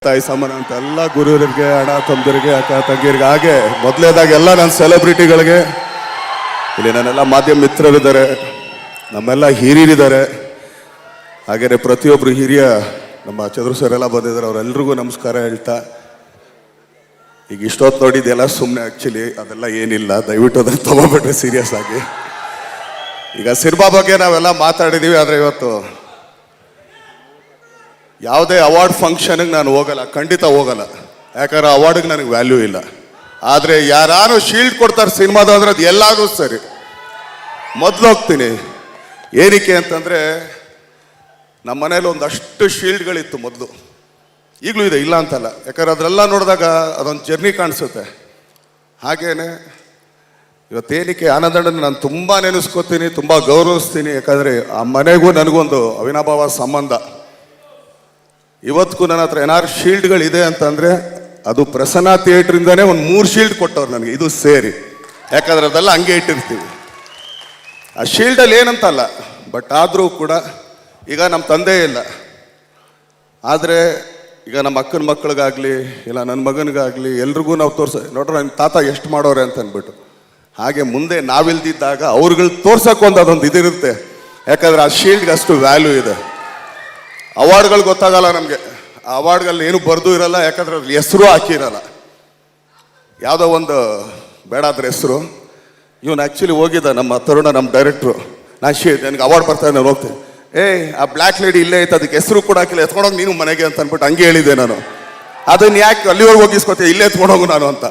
ತಾಯಿ ಸಮಾನ ಅಂತ ಎಲ್ಲ ಗುರುವರಿಗೆ, ಅಣ್ಣ ತಮ್ಮದಿರಿಗೆ, ಅಕ್ಕ ತಂಗಿಯರಿಗೆ, ಹಾಗೆ ಮೊದಲೇದಾಗಿ ಎಲ್ಲ ನನ್ನ ಸೆಲೆಬ್ರಿಟಿಗಳಿಗೆ, ಇಲ್ಲಿ ನನ್ನೆಲ್ಲ ಮಾಧ್ಯಮ ಮಿತ್ರರಿದ್ದಾರೆ, ನಮ್ಮೆಲ್ಲ ಹಿರಿಯರಿದ್ದಾರೆ, ಹಾಗೆಯೇ ಪ್ರತಿಯೊಬ್ಬರು ಹಿರಿಯ ನಮ್ಮ ಚಂದ್ರು ಸರ್ ಎಲ್ಲ ಬಂದಿದ್ದಾರೆ, ಅವರೆಲ್ರಿಗೂ ನಮಸ್ಕಾರ ಹೇಳ್ತಾ, ಈಗ ಇಷ್ಟೊತ್ತು ನೋಡಿದ್ದೆಲ್ಲ ಸುಮ್ಮನೆ ಆ್ಯಕ್ಚುಲಿ ಅದೆಲ್ಲ ಏನಿಲ್ಲ, ದಯವಿಟ್ಟು ಅದನ್ನು ತಗೋಬೇಡ್ರಿ ಸೀರಿಯಸ್ ಆಗಿ. ಈಗ ಸಿನಿಮಾ ಬಗ್ಗೆ ನಾವೆಲ್ಲ ಮಾತಾಡಿದ್ದೀವಿ, ಆದರೆ ಇವತ್ತು ಯಾವುದೇ ಅವಾರ್ಡ್ ಫಂಕ್ಷನ್ಗೆ ನಾನು ಹೋಗಲ್ಲ, ಖಂಡಿತ ಹೋಗಲ್ಲ, ಯಾಕಂದ್ರೆ ಅವಾರ್ಡ್ಗೆ ನನಗೆ ವ್ಯಾಲ್ಯೂ ಇಲ್ಲ. ಆದರೆ ಯಾರು ಶೀಲ್ಡ್ ಕೊಡ್ತಾರೆ ಸಿನಿಮಾದ ಅಂದರೆ ಅದು ಎಲ್ಲಾದರೂ ಸರಿ ಮೊದಲು ಹೋಗ್ತೀನಿ. ಏನಕ್ಕೆ ಅಂತಂದರೆ ನಮ್ಮ ಮನೇಲಿ ಒಂದಷ್ಟು ಶೀಲ್ಡ್ಗಳಿತ್ತು ಮೊದಲು, ಈಗಲೂ ಇದೆ, ಇಲ್ಲ ಅಂತಲ್ಲ, ಯಾಕಂದ್ರೆ ಅದರೆಲ್ಲ ನೋಡಿದಾಗ ಅದೊಂದು ಜರ್ನಿ ಕಾಣಿಸುತ್ತೆ. ಹಾಗೇನೆ ಇವತ್ತೇನಕ್ಕೆ ಆನಂದಣ್ಣನ ನಾನು ತುಂಬ ನೆನೆಸ್ಕೋತೀನಿ, ತುಂಬ ಗೌರವಿಸ್ತೀನಿ, ಯಾಕಂದರೆ ಆ ಮನೆಗೂ ನನಗೊಂದು ಅವಿನಾಭಾವ ಸಂಬಂಧ. ಇವತ್ತಿಗೂ ನನ್ನ ಹತ್ರ ಏನಾದ್ರು ಶೀಲ್ಡ್ಗಳಿದೆ ಅಂತಂದರೆ ಅದು ಪ್ರಸನ್ನ ಥಿಯೇಟ್ರಿಂದನೇ ಒಂದು 3 ಶೀಲ್ಡ್ ಕೊಟ್ಟವ್ರು ನನಗೆ, ಇದು ಸೇರಿ, ಯಾಕಂದ್ರೆ ಅದೆಲ್ಲ ಹಂಗೆ ಇಟ್ಟಿರ್ತೀವಿ. ಆ ಶೀಲ್ಡಲ್ಲಿ ಏನಂತಲ್ಲ, ಬಟ್ ಆದರೂ ಕೂಡ ಈಗ ನಮ್ಮ ತಂದೆ ಇಲ್ಲ, ಆದರೆ ಈಗ ನಮ್ಮ ಅಕ್ಕನ ಮಕ್ಕಳಿಗಾಗಲಿ ಇಲ್ಲ ನನ್ನ ಮಗನಿಗಾಗಲಿ ಎಲ್ರಿಗೂ ನಾವು ನೋಡ್ರಿ ನನ್ನ ತಾತ ಎಷ್ಟು ಮಾಡೋರೆ ಅಂತ ಅಂದ್ಬಿಟ್ಟು. ಹಾಗೆ ಮುಂದೆ ನಾವಿಲ್ದಿದ್ದಾಗ ಅವ್ರುಗಳು ತೋರ್ಸೋಕ್ಕೊಂದು ಅದೊಂದು ಇದಿರುತ್ತೆ, ಯಾಕಂದ್ರೆ ಆ ಶೀಲ್ಡ್ಗೆ ಅಷ್ಟು ವ್ಯಾಲ್ಯೂ ಇದೆ. ಅವಾರ್ಡ್ಗಳು ಗೊತ್ತಾಗಲ್ಲ ನಮಗೆ, ಆ ಅವಾರ್ಡ್ಗಳಲ್ಲಿ ಏನು ಬರೆದು ಇರಲ್ಲ, ಯಾಕಂದ್ರೆ ಅದ್ರಲ್ಲಿ ಹೆಸರು ಹಾಕಿರಲ್ಲ, ಯಾವುದೋ ಒಂದು ಬೇಡಾದ್ರ ಹೆಸರು. ಇವನು ಆ್ಯಕ್ಚುಲಿ ಹೋಗಿದ್ದ ನಮ್ಮ ತರುಣ, ನಮ್ಮ ಡೈರೆಕ್ಟ್ರು, ನನಗೆ ಅವಾರ್ಡ್ ಬರ್ತಾ ನಾನು ಹೋಗ್ತೀನಿ, ಆ ಬ್ಲ್ಯಾಕ್ ಲೇಡಿ ಇಲ್ಲೇ ಐತೆ, ಅದಕ್ಕೆ ಹೆಸರು ಕೂಡ ಹಾಕಿಲ್ಲ, ಎತ್ಕೊಂಡೋಗಿ ನೀನು ಮನೆಗೆ ಅಂತ ಅಂದ್ಬಿಟ್ಟು ಹಂಗೆ ಹೇಳಿದ್ದೆ ನಾನು. ಅದನ್ನು ಯಾಕೆ ಅಲ್ಲಿವರೆಗೆ ಹೋಗಿಸ್ಕೊತೀಯ, ಇಲ್ಲೇ ಎತ್ಕೊಂಡೋಗು ನಾನು ಅಂತ.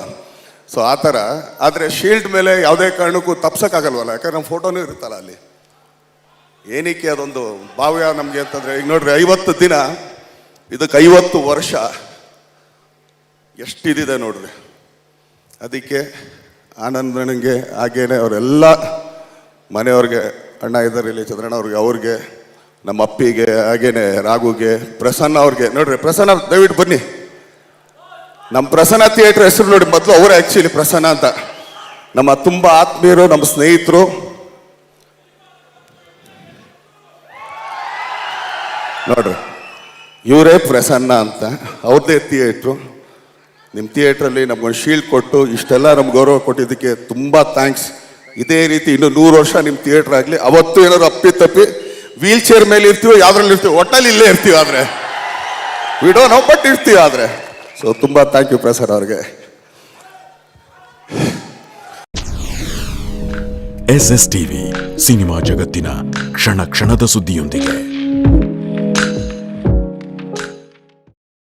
ಸೊ ಆ ಥರ. ಆದರೆ ಶೀಲ್ಡ್ ಮೇಲೆ ಯಾವುದೇ ಕಾರಣಕ್ಕೂ ತಪ್ಸೋಕ್ಕಾಗಲ್ವಲ್ಲ, ಯಾಕಂದ್ರೆ ನಮ್ಮ ಫೋಟೋನೂ ಇರುತ್ತಲ್ಲ ಅಲ್ಲಿ. ಏನಕ್ಕೆ ಅದೊಂದು ಭಾವ್ಯ ನಮಗೆ ಅಂತಂದರೆ, ಈಗ ನೋಡ್ರಿ 50 ದಿನ, ಇದಕ್ಕೆ 50 ವರ್ಷ, ಎಷ್ಟಿದೆ ನೋಡ್ರಿ. ಅದಕ್ಕೆ ಆನಂದನಿಗೆ ಹಾಗೇನೆ ಅವರೆಲ್ಲ ಮನೆಯವ್ರಿಗೆ, ಅಣ್ಣ ಇದ್ದಾರೆ ಇಲ್ಲಿ ಚಂದ್ರಣ್ಣ ಅವ್ರಿಗೆ, ಅವ್ರಿಗೆ, ನಮ್ಮ ಅಪ್ಪಿಗೆ, ಹಾಗೇನೆ ರಾಘುಗೆ, ಪ್ರಸನ್ನ ಅವ್ರಿಗೆ. ನೋಡ್ರಿ ಪ್ರಸನ್ನ ದಯವಿಟ್ಟು ಬನ್ನಿ, ನಮ್ಮ ಪ್ರಸನ್ನ ಥಿಯೇಟ್ರ್ ಹೆಸರು ನೋಡಿ, ಮೊದಲು ಅವರೇ ಆ್ಯಕ್ಚುಲಿ ಪ್ರಸನ್ನ ಅಂತ, ನಮ್ಮ ತುಂಬ ಆತ್ಮೀಯರು, ನಮ್ಮ ಸ್ನೇಹಿತರು. ನೋಡ್ರಿ ಇವರೇ ಪ್ರಸನ್ನ ಅಂತ, ಅವ್ರದ್ದೇ ಥಿಯೇಟ್ರು. ನಿಮ್ಮ ಥಿಯೇಟ್ರಲ್ಲಿ ನಮ್ಗೊಂದು ಶೀಲ್ಡ್ ಕೊಟ್ಟು ಇಷ್ಟೆಲ್ಲ ನಮ್ಗೆ ಗೌರವ ಕೊಟ್ಟಿದ್ದಕ್ಕೆ ತುಂಬ ಥ್ಯಾಂಕ್ಸ್. ಇದೇ ರೀತಿ ಇನ್ನು 100 ವರ್ಷ ನಿಮ್ಮ ಥಿಯೇಟ್ರ್ ಆಗಲಿ. ಅವತ್ತು ಏನಾದ್ರು ಅಪ್ಪಿ ವೀಲ್ ಚೇರ್ ಮೇಲೆ ಇರ್ತೀವೋ, ಯಾವ್ದ್ರಲ್ಲಿ ಇರ್ತೀವಿ, ಒಟ್ಟಲ್ಲಿ ಇಲ್ಲೇ ಇರ್ತೀವಿ, ಆದರೆ ವಿಡೋ ನಾವು ಬಟ್ ಇರ್ತೀವಿ. ಆದರೆ ಸೊ ತುಂಬ ಥ್ಯಾಂಕ್ ಯು ಪ್ರಸನ್ನ ಅವ್ರಿಗೆ. SS TV ಸಿನಿಮಾ ಜಗತ್ತಿನ ಕ್ಷಣ ಕ್ಷಣದ ಸುದ್ದಿಯೊಂದಿಗೆ.